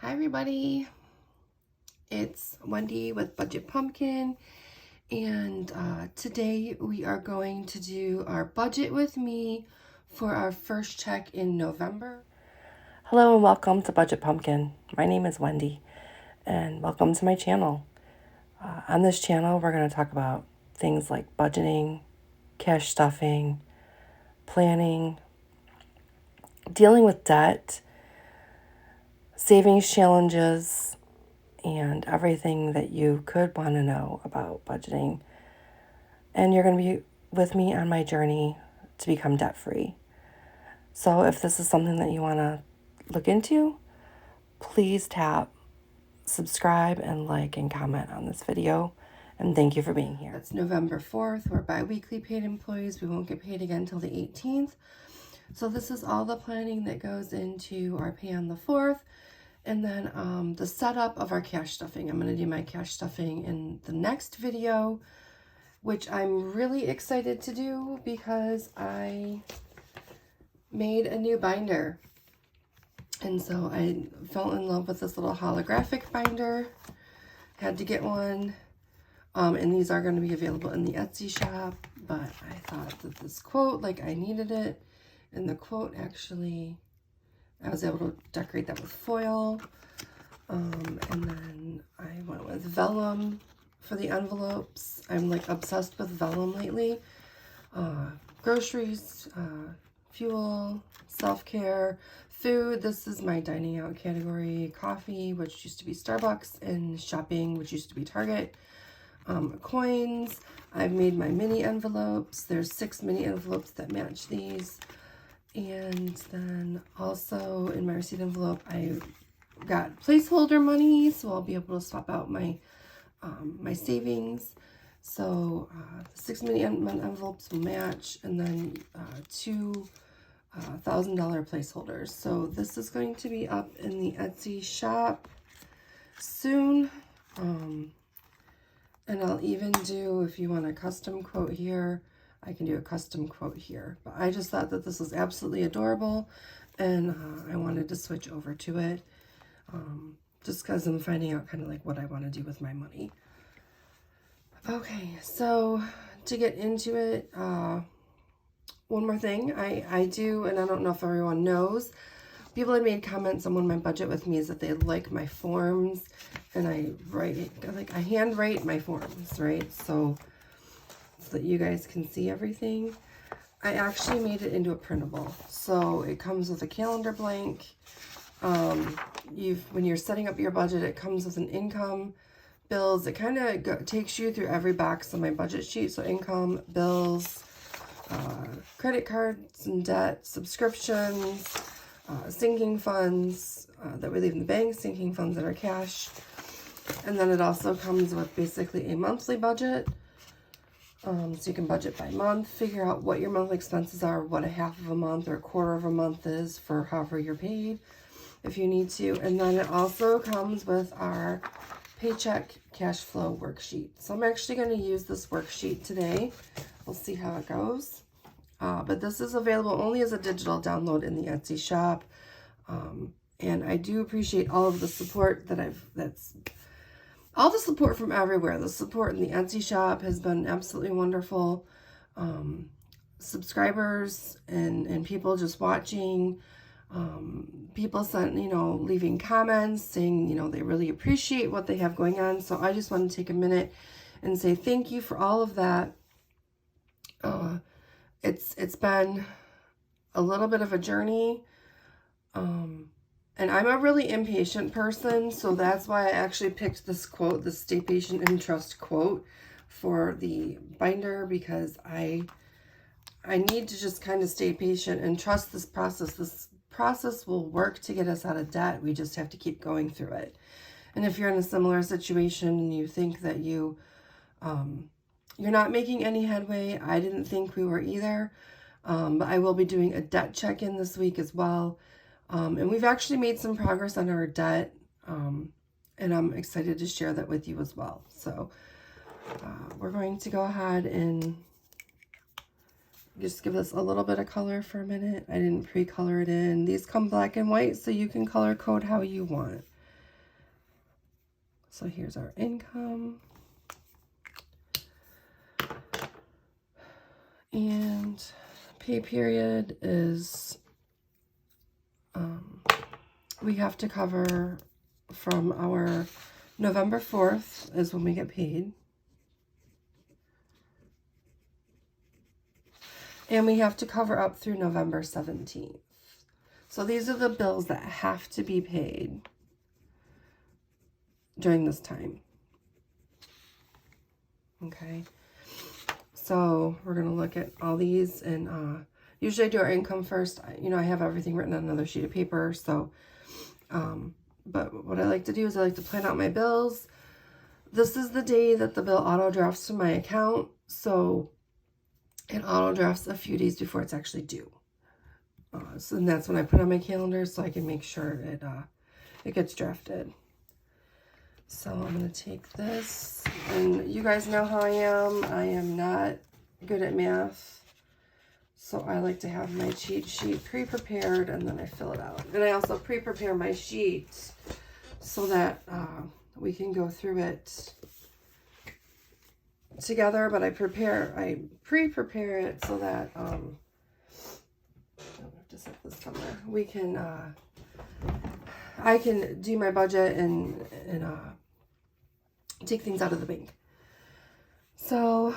Hi everybody, it's Wendy with Budget Pumpkin, and today we are going to do our budget with me for our first check in November. Hello and welcome to Budget Pumpkin. My name is Wendy and welcome to my channel. On this channel we're going to talk about things like budgeting, cash stuffing, planning, dealing with debt, savings challenges, and everything that you could want to know about budgeting. And you're going to be with me on my journey to become debt-free. So if this is something that you want to look into, please tap subscribe and like and comment on this video. And thank you for being here. It's November 4th. We're bi-weekly paid employees. We won't get paid again until the 18th. So this is all the planning that goes into our pay on the 4th. And then the setup of our cash stuffing. I'm going to do my cash stuffing in the next video, which I'm really excited to do because I made a new binder. And so I fell in love with this little holographic binder. Had to get one. And these are going to be available in the Etsy shop. But I thought that this quote, like I needed it. And the quote actually, I was able to decorate that with foil. And then I went with vellum for the envelopes. I'm like obsessed with vellum lately. Groceries, fuel, self-care, food. This is my dining out category. Coffee, which used to be Starbucks, and shopping, which used to be Target. Coins. I've made my mini envelopes. There's 6 mini envelopes that match these. And then also in my receipt envelope, I got placeholder money, so I'll be able to swap out my my savings. So the 6 mini envelopes will match, and then 2 $1,000 placeholders. So this is going to be up in the Etsy shop soon. And I'll even do, if you want a custom quote here, I can do a custom quote here. But I just thought that this was absolutely adorable, and I wanted to switch over to it just because I'm finding out kind of like what I want to do with my money. Okay, so to get into it, one more thing I do, and I don't know if everyone knows, people had made comments on one of my budget with me is that they like my forms, and I write it, like I hand write my forms, right? So that you guys can see everything. I actually made it into a printable. So it comes with a calendar blank. When you're setting up your budget, it comes with an income, bills. It kind of takes you through every box on my budget sheet. So income, bills, credit cards and debt, subscriptions, sinking funds that we leave in the bank, sinking funds that are cash. And then it also comes with basically a monthly budget. So you can budget by month, figure out what your monthly expenses are, what a half of a month or a quarter of a month is for however you're paid, if you need to. And then it also comes with our paycheck cash flow worksheet. So I'm actually going to use this worksheet today. We'll see how it goes. But this is available only as a digital download in the Etsy shop. And I do appreciate all of the support all the support from everywhere. The support in the Etsy shop has been absolutely wonderful. Subscribers and people just watching. People sent, leaving comments saying, they really appreciate what they have going on. So I just want to take a minute and say thank you for all of that. It's been a little bit of a journey. And I'm a really impatient person, so that's why I actually picked this quote, the Stay Patient and Trust quote for the binder, because I need to just kind of stay patient and trust this process. This process will work to get us out of debt. We just have to keep going through it. And if you're in a similar situation and you think that you're not making any headway, I didn't think we were either. But I will be doing a debt check-in this week as well. And we've actually made some progress on our debt, and I'm excited to share that with you as well. So we're going to go ahead and just give this a little bit of color for a minute. I didn't pre-color it in. These come black and white, so you can color code how you want. So here's our income. And pay period is, we have to cover from our November 4th is when we get paid. And we have to cover up through November 17th. So these are the bills that have to be paid during this time. Okay. So we're going to look at all these, and usually I do our income first. You know, I have everything written on another sheet of paper. So, but what I like to do is I like to plan out my bills. This is the day that the bill auto drafts to my account. So it auto drafts a few days before it's actually due. So and that's when I put on my calendar so I can make sure it gets drafted. So I'm going to take this, and you guys know how I am. I am not good at math, so I like to have my cheat sheet pre-prepared, and then I fill it out. And I also pre-prepare my sheet so that we can go through it together, but I pre-prepare it so that, I have to set this somewhere. We can, I can do my budget and take things out of the bank. So,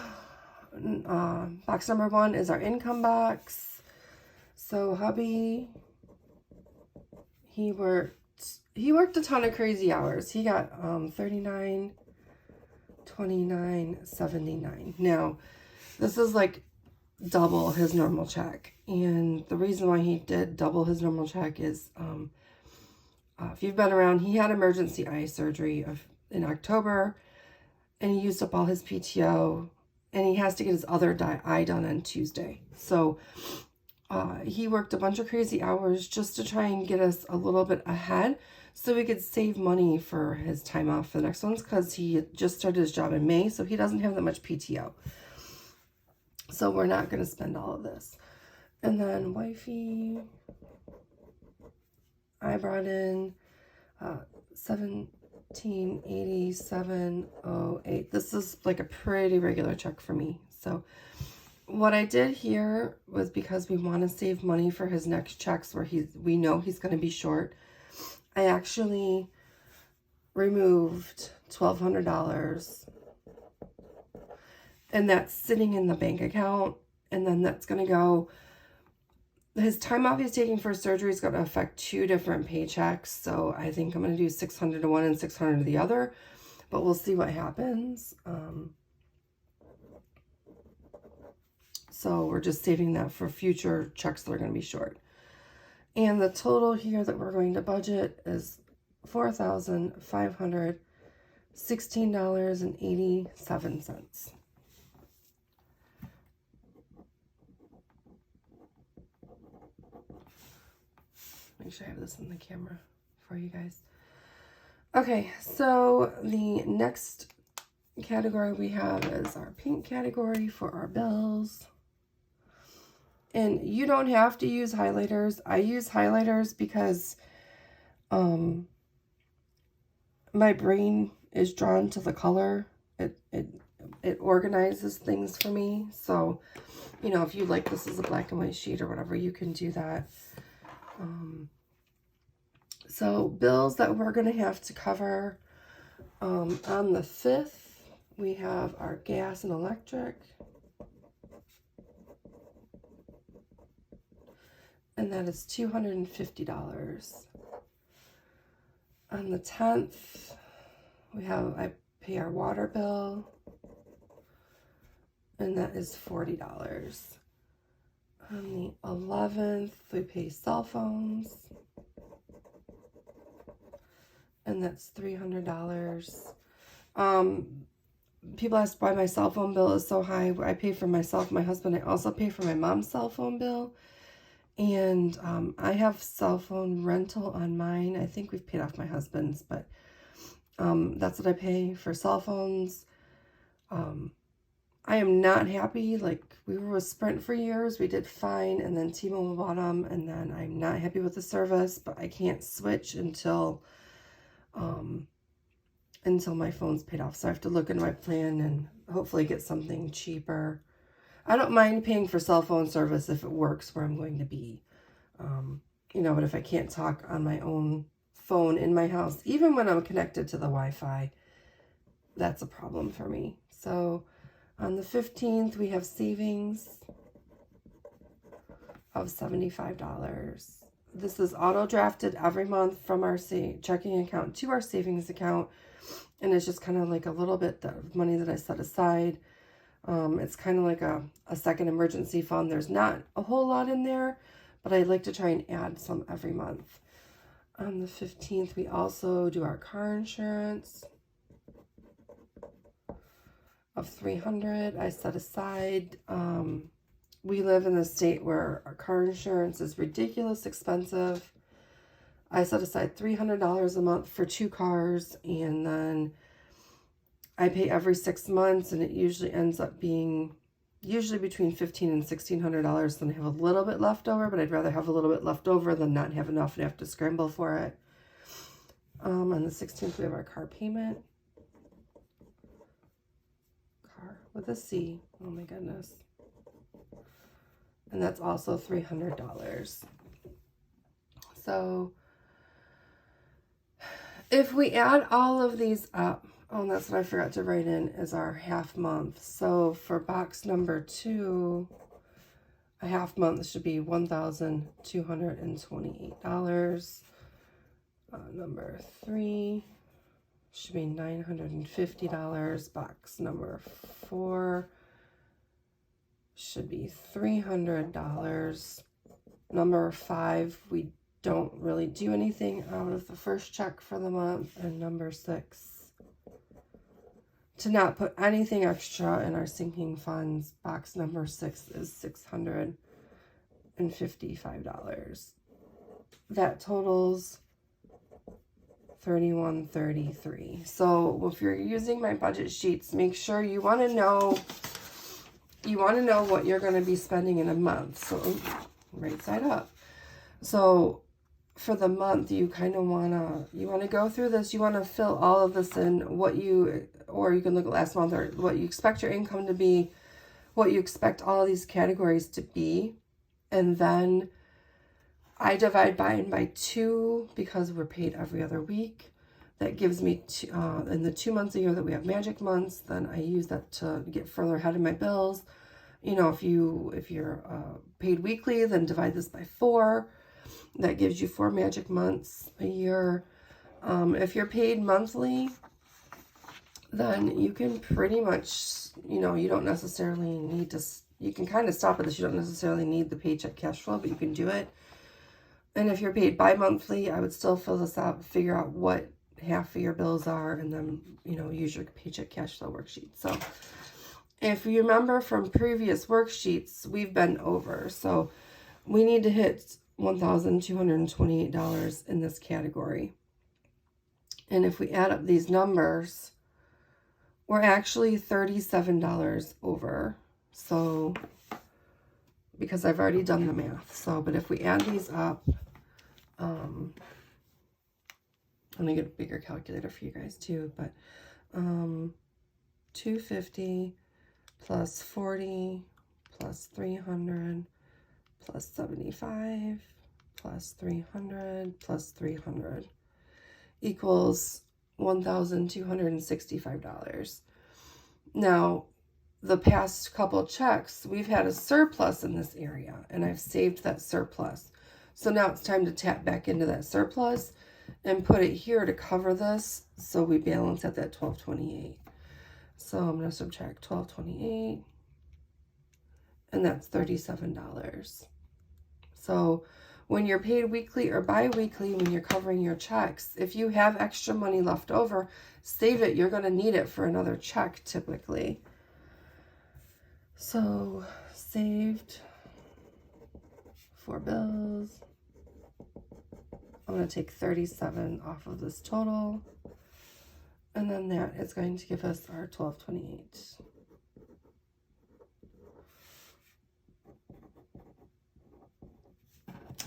box number 1 is our income box. So hubby, he worked a ton of crazy hours. He got 39, 29, 79. Now, this is like double his normal check. And the reason why he did double his normal check is, if you've been around, he had emergency eye surgery in October, and he used up all his PTO, and he has to get his other eye done on Tuesday. So he worked a bunch of crazy hours just to try and get us a little bit ahead so we could save money for his time off for the next ones, because he just started his job in May, so he doesn't have that much PTO. So we're not going to spend all of this. And then wifey, I brought in 1787.08. This is like a pretty regular check for me. So what I did here was, because we want to save money for his next checks where we know he's going to be short, I actually removed $1,200, and that's sitting in the bank account, and then that's going to go. His time off he's taking for surgery is going to affect 2 different paychecks. So I think I'm going to do 600 to one and 600 to the other, but we'll see what happens. So we're just saving that for future checks that are going to be short. And the total here that we're going to budget is $4,516.87. Make sure I have this in the camera for you guys. Okay, so the next category we have is our pink category for our bills. And you don't have to use highlighters. I use highlighters because my brain is drawn to the color. It organizes things for me. So, you know, if you like this as a black and white sheet or whatever, you can do that. So bills that we're going to have to cover on the 5th, we have our gas and electric. And that is $250. On the 10th, I pay our water bill, and that is $40. On the 11th, we pay cell phones, and that's $300. People ask why my cell phone bill is so high. I pay for myself, my husband. I also pay for my mom's cell phone bill. And I have cell phone rental on mine. I think we've paid off my husband's, but that's what I pay for cell phones. I am not happy. Like, we were with Sprint for years. We did fine, and then T-Mobile bought them, and then I'm not happy with the service, but I can't switch until until my phone's paid off. So I have to look into my plan and hopefully get something cheaper. I don't mind paying for cell phone service if it works where I'm going to be. You know, but if I can't talk on my own phone in my house, even when I'm connected to the Wi-Fi, that's a problem for me. So on the 15th, we have savings of $75. This is auto drafted every month from our checking account to our savings account. And it's just kind of like a little bit of money that I set aside. It's kind of like a second emergency fund. There's not a whole lot in there, but I like to try and add some every month. On the 15th, we also do our car insurance of $300. I set aside. We live in a state where our car insurance is ridiculous expensive. I set aside $300 a month for 2 cars, and then I pay every 6 months, and it usually ends up being between $1,500 and $1,600. Then I have a little bit left over, but I'd rather have a little bit left over than not have enough and have to scramble for it. On the 16th, we have our car payment. Car with a C. Oh my goodness. And that's also $300. So if we add all of these up, oh, and that's what I forgot to write in, is our half month. So for box number 2, a half month should be $1,228. Number 3 should be $950. Box number 4 should be $300. Number 5, we don't really do anything out of the first check for the month. And number 6, to not put anything extra in our sinking funds, box number 6 is $655. That totals $31.33. So if you're using my budget sheets, make sure you want to know what you're going to be spending in a month. So right side up. So for the month, you kind of want to go through this. You want to fill all of this in, or you can look at last month, or what you expect your income to be, what you expect all of these categories to be. And then I divide by 2 because we're paid every other week. That gives me, in the 2 months a year that we have magic months, then I use that to get further ahead of my bills. You know, if you're paid weekly, then divide this by 4. That gives you 4 magic months a year. If you're paid monthly, then you can pretty much, you know, you don't necessarily need to, you can kind of stop at this. You don't necessarily need the paycheck cash flow, but you can do it. And if you're paid bi-monthly, I would still fill this out, figure out what half of your bills are, and then, you know, use your paycheck cash flow worksheet. So if you remember from previous worksheets, we've been over. So we need to hit $1,228 in this category. And if we add up these numbers, we're actually $37 over. So, because I've already done the math. So, but if we add these up, I'm going to get a bigger calculator for you guys too, but 250 plus 40 plus 300 plus 75 plus 300 plus 300 equals $1,265. Now, the past couple checks, we've had a surplus in this area, and I've saved that surplus. So now it's time to tap back into that surplus and put it here to cover this, so we balance at that $1,228. So I'm going to subtract $1,228, and that's $37. So when you're paid weekly or bi-weekly, when you're covering your checks, if you have extra money left over, save it. You're going to need it for another check typically. So saved for bills. I'm going to take 37 off of this total. And then that is going to give us our $1,228.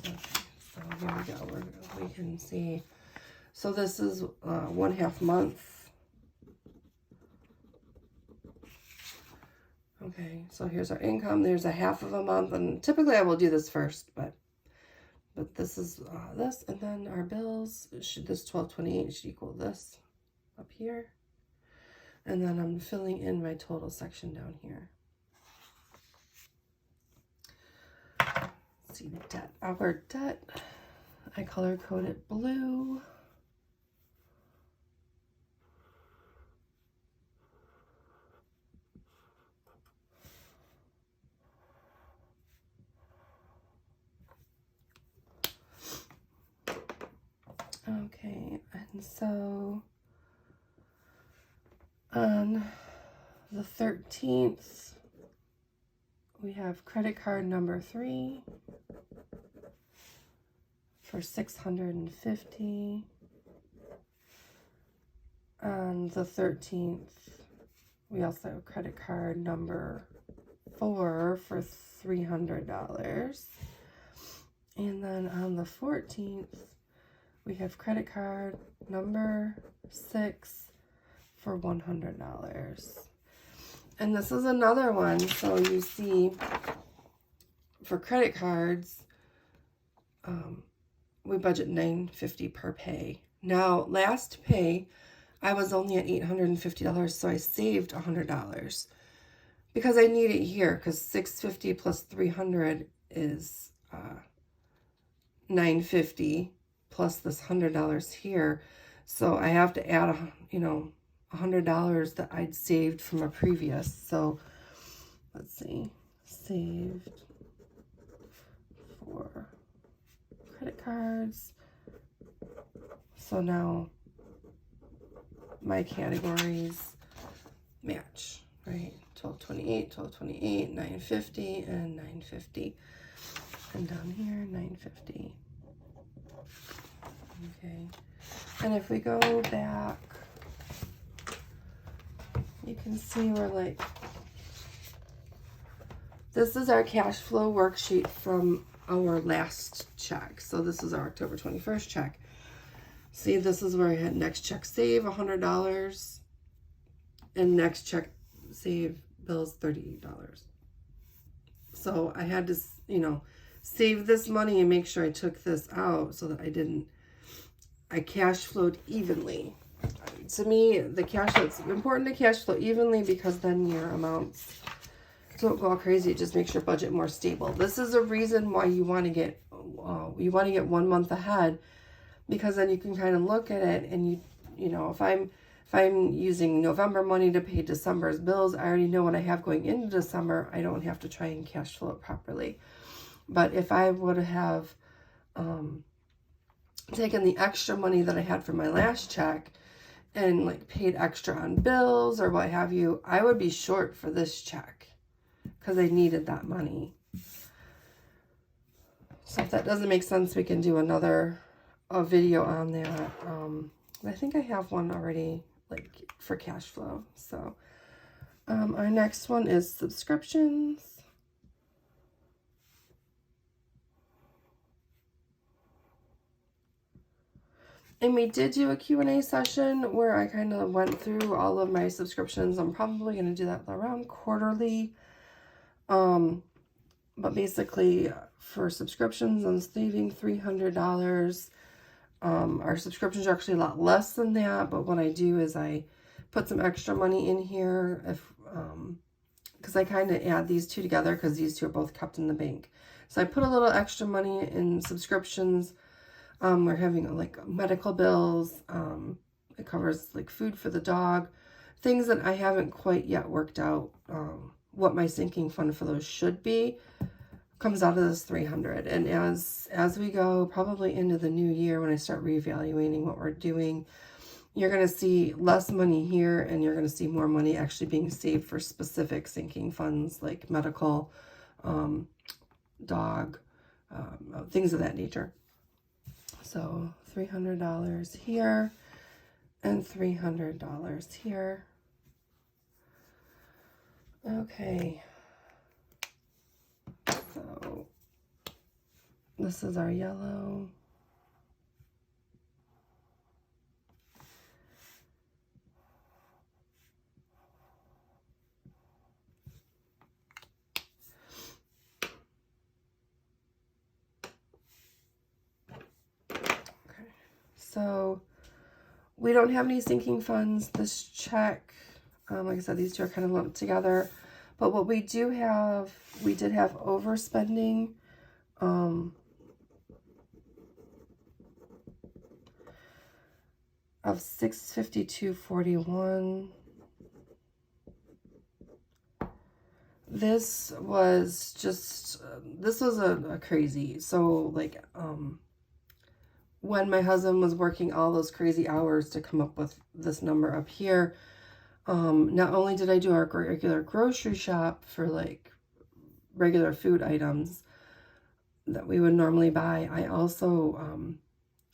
Okay, so here we go. We can see. So this is 1/2 month Okay, so here's our income. There's a half of a month, and typically I will do this first, but this is this, and then our bills. Should this 1228 should equal this up here, and then I'm filling in my total section down here. Let's see, debt. Our debt. I color code it blue. Okay, and so on the 13th, we have credit card number 3 for $650. On the 13th, we also have credit card number 4 for $300. And then on the 14th, we have credit card number 6 for $100. And this is another one. So you see, for credit cards, we budget $950 per pay. Now, last pay, I was only at $850, so I saved $100 because I need it here, because $650 plus $300 is $950 plus this $100 here. So I have to add, $100 that I'd saved from a previous. So let's see, saved for credit cards. So now my categories match, right? 1228, 1228, 950, and 950. And down here, 950. Okay. And if we go back, you can see we're like, this is our cash flow worksheet from our last check. So this is our October 21st check. See, this is where I had next check save $100 and next check save bills $38. So I had to, save this money and make sure I took this out so that I cash flowed evenly. To me, it's important to cash flow evenly, because then your amounts don't go all crazy. It just makes your budget more stable. This is a reason why you want to get 1 month ahead, because then you can kind of look at it, and if I'm using November money to pay December's bills, I already know what I have going into December. I don't have to try and cash flow it properly. But if I would have taken the extra money that I had from my last check and paid extra on bills or what have you, I would be short for this check because I needed that money. So if that doesn't make sense, we can do a video on that. I think I have one already for cash flow. So our next one is subscriptions. And we did do a Q&A session where I kind of went through all of my subscriptions. I'm probably going to do that around quarterly. But basically, for subscriptions, I'm saving $300. Our subscriptions are actually a lot less than that, but what I do is I put some extra money in here because I kind of add these two together because these two are both kept in the bank. So I put a little extra money in subscriptions. We're having medical bills. It covers food for the dog, things that I haven't quite yet worked out what my sinking fund for those should be. Comes out of this $300. And as we go probably into the new year, when I start reevaluating what we're doing, you're going to see less money here, and you're going to see more money actually being saved for specific sinking funds like medical, dog, things of that nature. So $300 here and $300 here. Okay. So this is our yellow. So we don't have any sinking funds. This check, like I said, these two are kind of lumped together. But what we do have, we did have overspending. Of $652.41. This was just, this was a crazy. So like, when my husband was working all those crazy hours to come up with this number up here, not only did I do our regular grocery shop for like regular food items that we would normally buy, I also,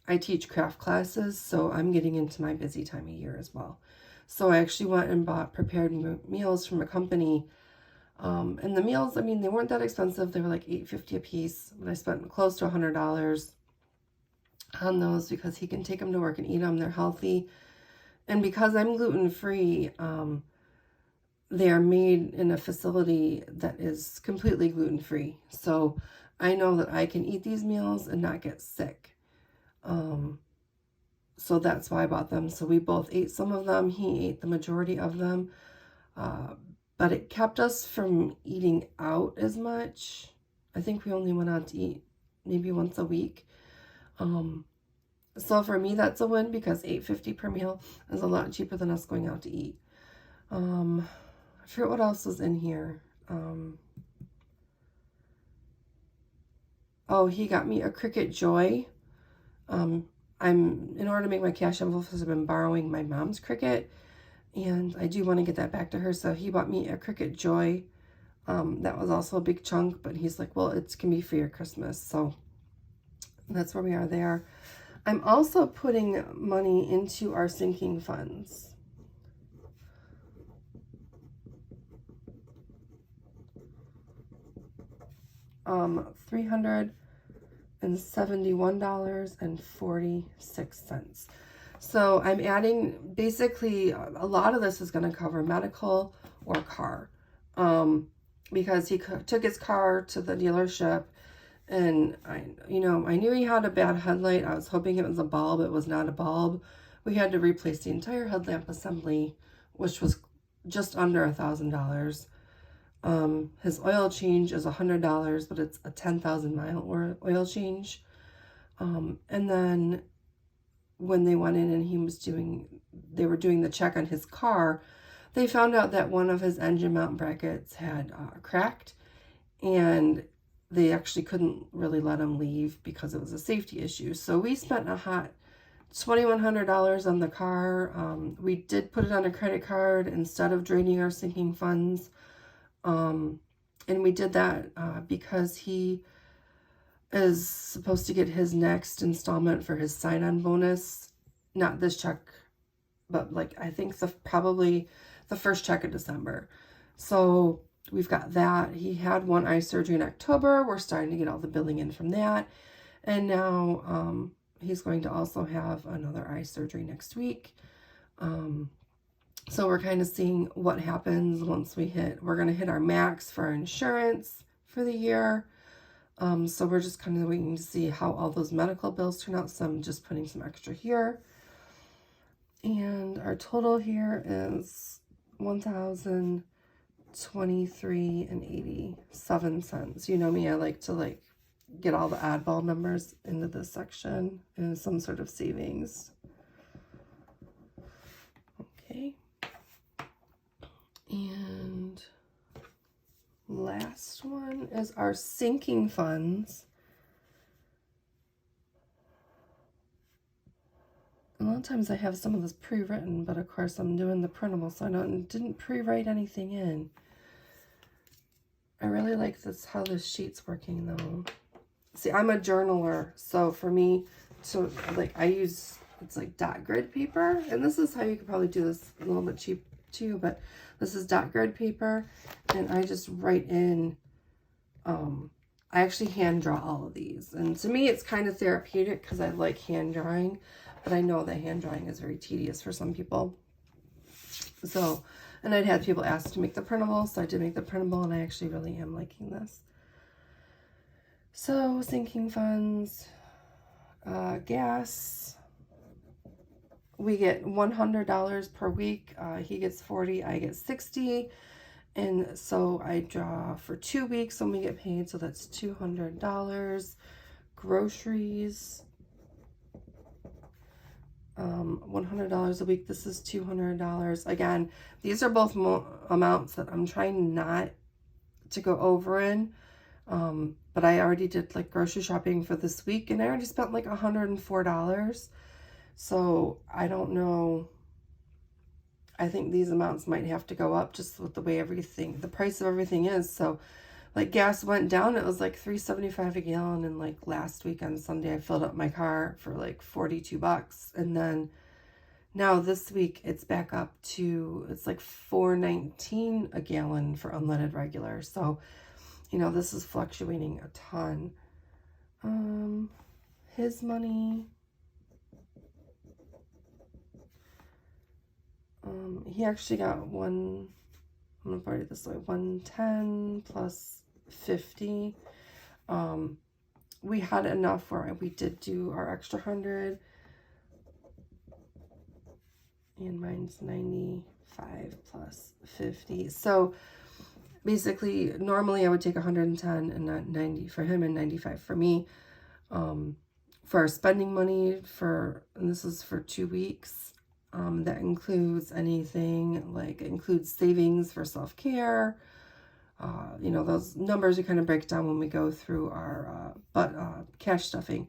I teach craft classes, so I'm getting into my busy time of year as well. So I actually went and bought prepared meals from a company. And the meals, I mean, they weren't that expensive. They were like $8.50 a piece, but I spent close to $100 on those because he can take them to work and eat them. They're healthy. And because I'm gluten-free, they are made in a facility that is completely gluten-free. So I know that I can eat these meals and not get sick. So that's why I bought them. So we both ate some of them. He ate the majority of them. But it kept us from eating out as much. I think we only went out to eat maybe once a week. So for me, that's a win because $8.50 per meal is a lot cheaper than us going out to eat. I forget what else was in here. Oh, he got me a Cricut Joy. In order to make my cash envelopes, I've been borrowing my mom's Cricut, and I do want to get that back to her. So he bought me a Cricut Joy. That was also a big chunk, but he's like, well, it can be for your Christmas. So that's where we are there. I'm also putting money into our sinking funds. $371.46. So I'm adding, basically, a lot of this is going to cover medical or car. Because he took his car to the dealership, and I knew he had a bad headlight. I was hoping it was a bulb. It was not a bulb. We had to replace the entire headlamp assembly, which was just under $1,000. His oil change is $100, but it's a 10,000 mile oil change. And then when they went in and they were doing the check on his car, they found out that one of his engine mount brackets had cracked, and they actually couldn't really let him leave because it was a safety issue. So we spent a hot $2,100 on the car. We did put it on a credit card instead of draining our sinking funds. And we did that because he is supposed to get his next installment for his sign-on bonus. Not this check, but like I think probably the first check of December. So we've got that. He had one eye surgery in October. We're starting to get all the billing in from that. And now he's going to also have another eye surgery next week. So we're kind of seeing what happens once we're going to hit our max for our insurance for the year. So we're just kind of waiting to see how all those medical bills turn out. So I'm just putting some extra here. And our total here is $1,023.87. You know me, I like to get all the oddball numbers into this section and some sort of savings. Okay. And last one is our sinking funds. A lot of times I have some of this pre-written, but of course I'm doing the printable, so I didn't pre-write anything in. I really like how this sheet's working though. See, I'm a journaler, so for me to I use, it's like dot grid paper, and this is how you could probably do this a little bit cheap too, but this is dot grid paper, and I just write in, I actually hand draw all of these, and to me it's kind of therapeutic because I like hand drawing, but I know that hand drawing is very tedious for some people. So, and I'd had people ask to make the printable, so I did make the printable, and I actually really am liking this. So, sinking funds, gas, we get $100 per week. He gets 40, I get 60. And so I draw for 2 weeks when we get paid. So that's $200. Groceries, $100 a week. This is $200. Again, these are both amounts that I'm trying not to go over in. But I already did like grocery shopping for this week, and I already spent like $104. So I don't know. I think these amounts might have to go up just with the way the price of everything is. So like gas went down, it was like $3.75 a gallon. And like last week on Sunday, I filled up my car for like $42. And then now this week it's back up to, it's like $4.19 a gallon for unleaded regular. So, you know, this is fluctuating a ton. His money, he actually got I'm gonna put it this way, 110 plus 50. We had enough where we did do our extra 100, and mine's 95 plus 50. So basically, normally I would take 110 and not 90 for him and 95 for me. For our spending money and this is for 2 weeks. That includes anything, like it includes savings for self-care. You know, those numbers we kind of break down when we go through our cash stuffing.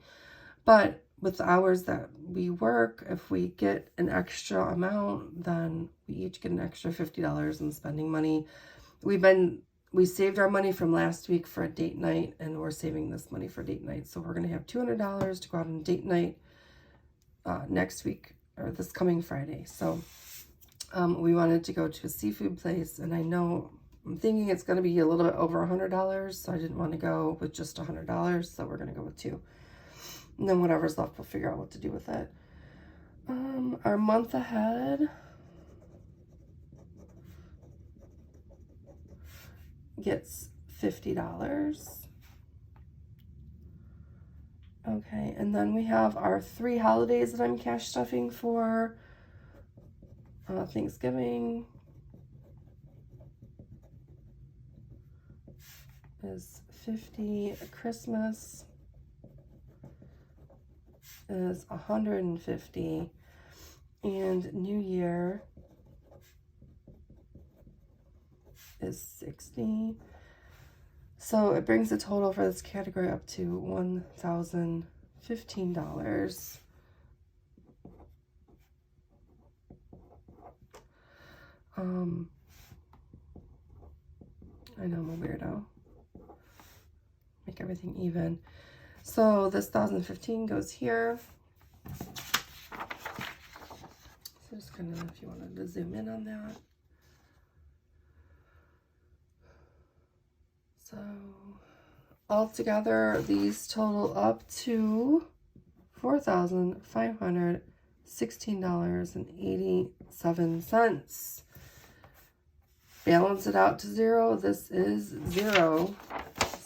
But with the hours that we work, if we get an extra amount, then we each get an extra $50 in spending money. We saved our money from last week for a date night, and we're saving this money for date night. So we're going to have $200 to go out on date night next week, or this coming Friday. So we wanted to go to a seafood place, and I'm thinking it's going to be a little bit over $100, so I didn't want to go with just $100, so we're going to go with 2. And then whatever's left, we'll figure out what to do with it. Our month ahead gets $50. Okay, and then we have our 3 holidays that I'm cash stuffing for. Thanksgiving is 50. Christmas is 150. And New Year is 60. So it brings the total for this category up to $1,015. I know I'm a weirdo. Make everything even. So this 1,015 goes here. So just kind of, if you wanted to zoom in on that. So altogether, these total up to $4,516.87. Balance it out to 0. This is 0.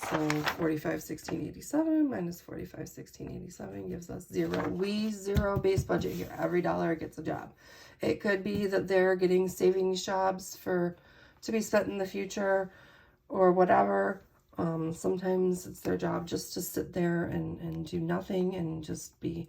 So 4516.87 minus 4516.87 gives us 0. We zero base budget here. Every dollar gets a job. It could be that they're getting savings jobs to be spent in the future or whatever. Sometimes it's their job just to sit there and do nothing and just be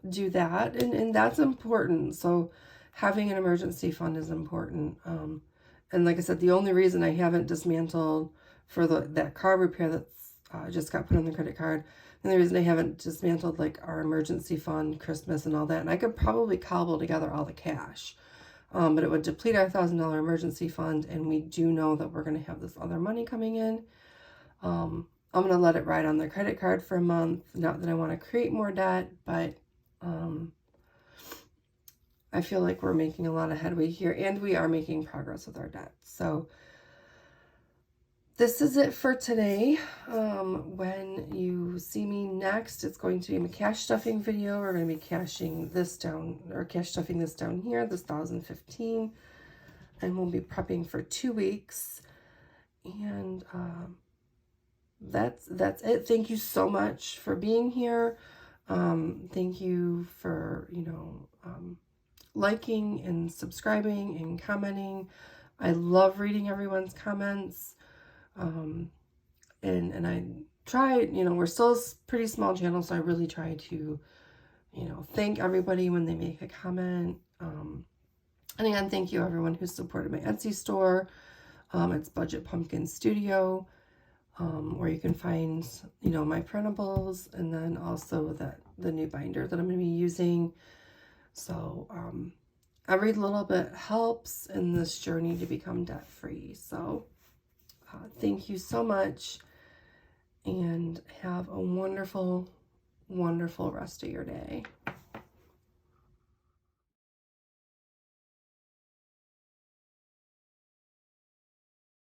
do that, and that's important. So having an emergency fund is important. And like I said, the only reason I haven't dismantled for that car repair that's just got put on the credit card, and the reason I haven't dismantled like our emergency fund, Christmas and all that, and I could probably cobble together all the cash, but it would deplete our $1,000 emergency fund, and we do know that we're going to have this other money coming in. I'm going to let it ride on the credit card for a month. Not that I want to create more debt, but I feel like we're making a lot of headway here, and we are making progress with our debt. So this is it for today. When you see me next, it's going to be a cash stuffing video. We're going to be cashing this down, or cash stuffing this down here, this 1,015, and we'll be prepping for 2 weeks. And that's it. Thank you so much for being here. Thank you for, liking and subscribing and commenting. I love reading everyone's comments. And I try, we're still a pretty small channel, so I really try to, thank everybody when they make a comment. And again, thank you everyone who supported my Etsy store. It's BudgetPumpkinStudio, where you can find, my printables, and then also the new binder that I'm going to be using. So every little bit helps in this journey to become debt-free. So thank you so much, and have a wonderful, wonderful rest of your day.